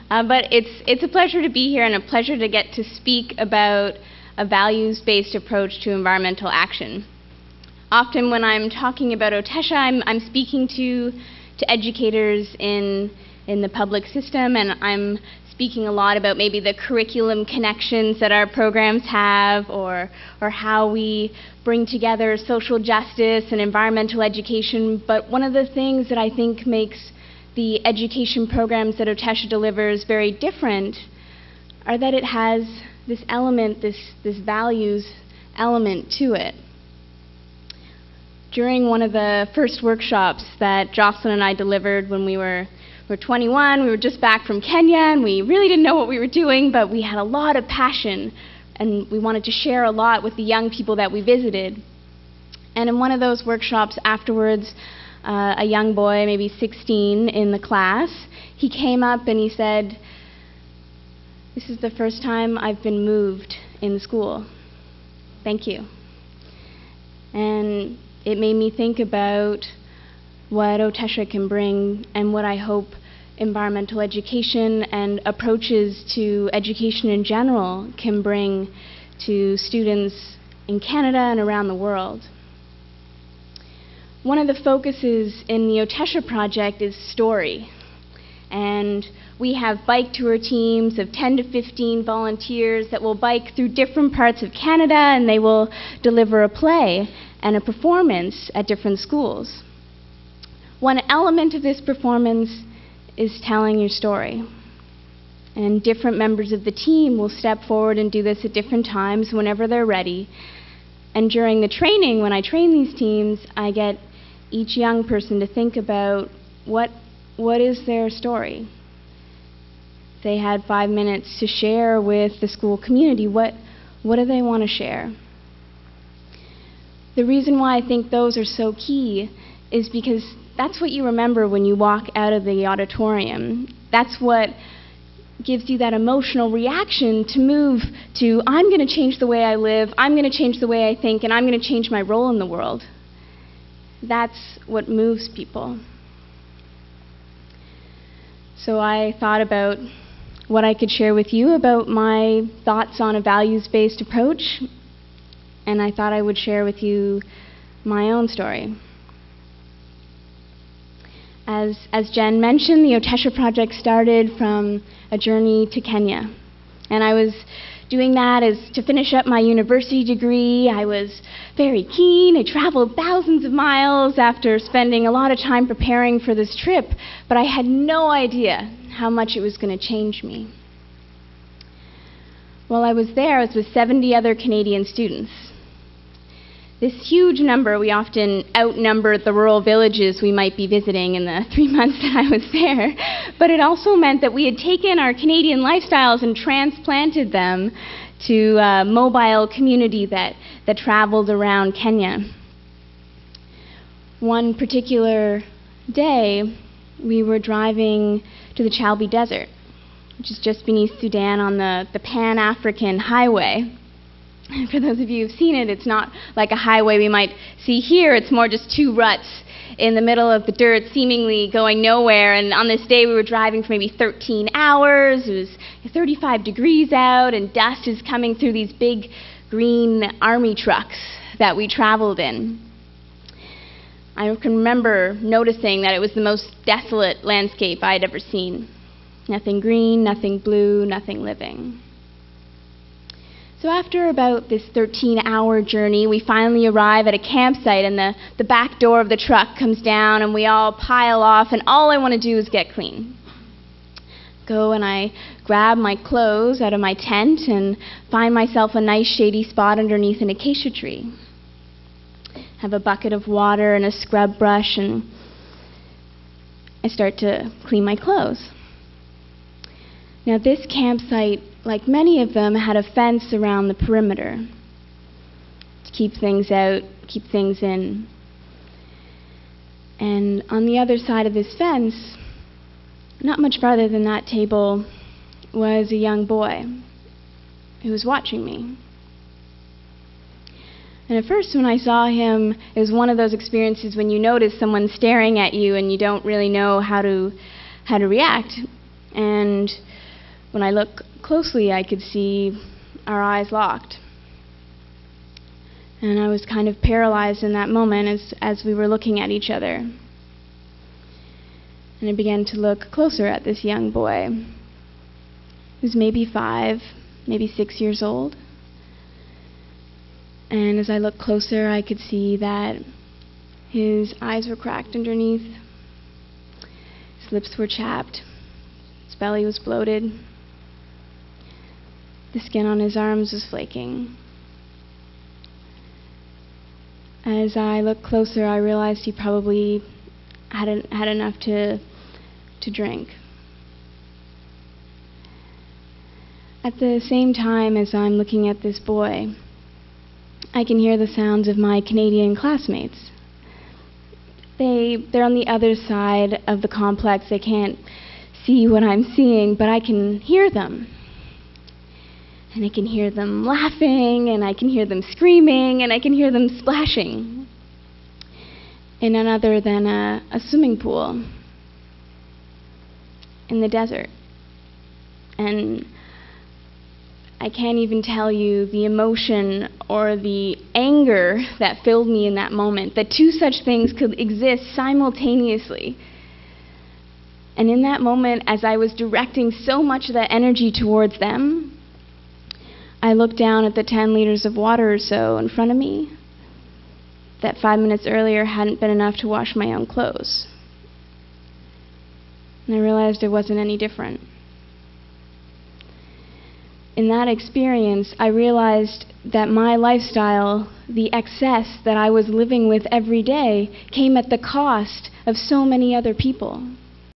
But it's a pleasure to be here and a pleasure to get to speak about a values-based approach to environmental action. Often when I'm talking about OTESHA, I'm speaking to educators in the public system, and I'm speaking a lot about maybe the curriculum connections that our programs have, or how we bring together social justice and environmental education. But one of the things that I think makes the education programs that OTESHA delivers very different are that it has this element, this values element to it. During one of the first workshops that Jocelyn and I delivered when we were 21, we were just back from Kenya, and we really didn't know what we were doing, but we had a lot of passion, and we wanted to share a lot with the young people that we visited. And in one of those workshops afterwards, a young boy, maybe 16 in the class, he came up and he said, "This is the first time I've been moved in school. Thank you." And it made me think about what OTESHA can bring and what I hope environmental education and approaches to education in general can bring to students in Canada and around the world. One of the focuses in the OTESHA project is story. And we have bike tour teams of 10 to 15 volunteers that will bike through different parts of Canada, and they will deliver a play and a performance at different schools. One element of this performance is telling your story. And different members of the team will step forward and do this at different times whenever they're ready. And during the training, when I train these teams, I get each young person to think about what is their story. They had 5 minutes to share with the school community. What do they want to share? The reason why I think those are so key is because that's what you remember when you walk out of the auditorium. That's what gives you that emotional reaction to move to, I'm going to change the way I live, I'm going to change the way I think, and I'm going to change my role in the world. That's what moves people. So I thought about what I could share with you about my thoughts on a values-based approach, and I thought I would share with you my own story. As Jen mentioned, the OTESHA project started from a journey to Kenya. And I was doing that as to finish up my university degree. I was very keen. I traveled thousands of miles after spending a lot of time preparing for this trip, but I had no idea how much it was going to change me. While I was there, I was with 70 other Canadian students. This huge number, we often outnumbered the rural villages we might be visiting in the 3 months that I was there. But it also meant that we had taken our Canadian lifestyles and transplanted them to a mobile community that traveled around Kenya. One particular day, we were driving to the Chalbi Desert, which is just beneath Sudan on the Pan-African Highway. For those of you who've seen it, it's not like a highway we might see here. It's more just two ruts in the middle of the dirt, seemingly going nowhere. And on this day, we were driving for maybe 13 hours. It was 35 degrees out, and dust is coming through these big green army trucks that we traveled in. I can remember noticing that it was the most desolate landscape I'd ever seen. Nothing green, nothing blue, nothing living. So after about this 13-hour journey, we finally arrive at a campsite, and the back door of the truck comes down, and we all pile off, and all I want to do is get clean. Go and I grab my clothes out of my tent and find myself a nice shady spot underneath an acacia tree. Have a bucket of water and a scrub brush, and I start to clean my clothes. Now, this campsite, like many of them, had a fence around the perimeter to keep things out, keep things in. And on the other side of this fence, not much farther than that table, was a young boy who was watching me. And at first, when I saw him, it was one of those experiences when you notice someone staring at you and you don't really know how to react. And when I looked closely, I could see our eyes locked. And I was kind of paralyzed in that moment as we were looking at each other. And I began to look closer at this young boy, who was maybe 5, maybe 6 years old. And as I looked closer, I could see that his eyes were cracked underneath, his lips were chapped, his belly was bloated, the skin on his arms was flaking. As I looked closer, I realized he probably hadn't had enough to drink. At the same time as I'm looking at this boy, I can hear the sounds of my Canadian classmates. They're on the other side of the complex. They can't see what I'm seeing, but I can hear them. And I can hear them laughing, and I can hear them screaming, and I can hear them splashing in none other than a swimming pool in the desert. And I can't even tell you the emotion or the anger that filled me in that moment, that two such things could exist simultaneously. And in that moment, as I was directing so much of that energy towards them, I looked down at the 10 liters of water or so in front of me that 5 minutes earlier hadn't been enough to wash my own clothes. And I realized it wasn't any different. In that experience, I realized that my lifestyle, the excess that I was living with every day, came at the cost of so many other people.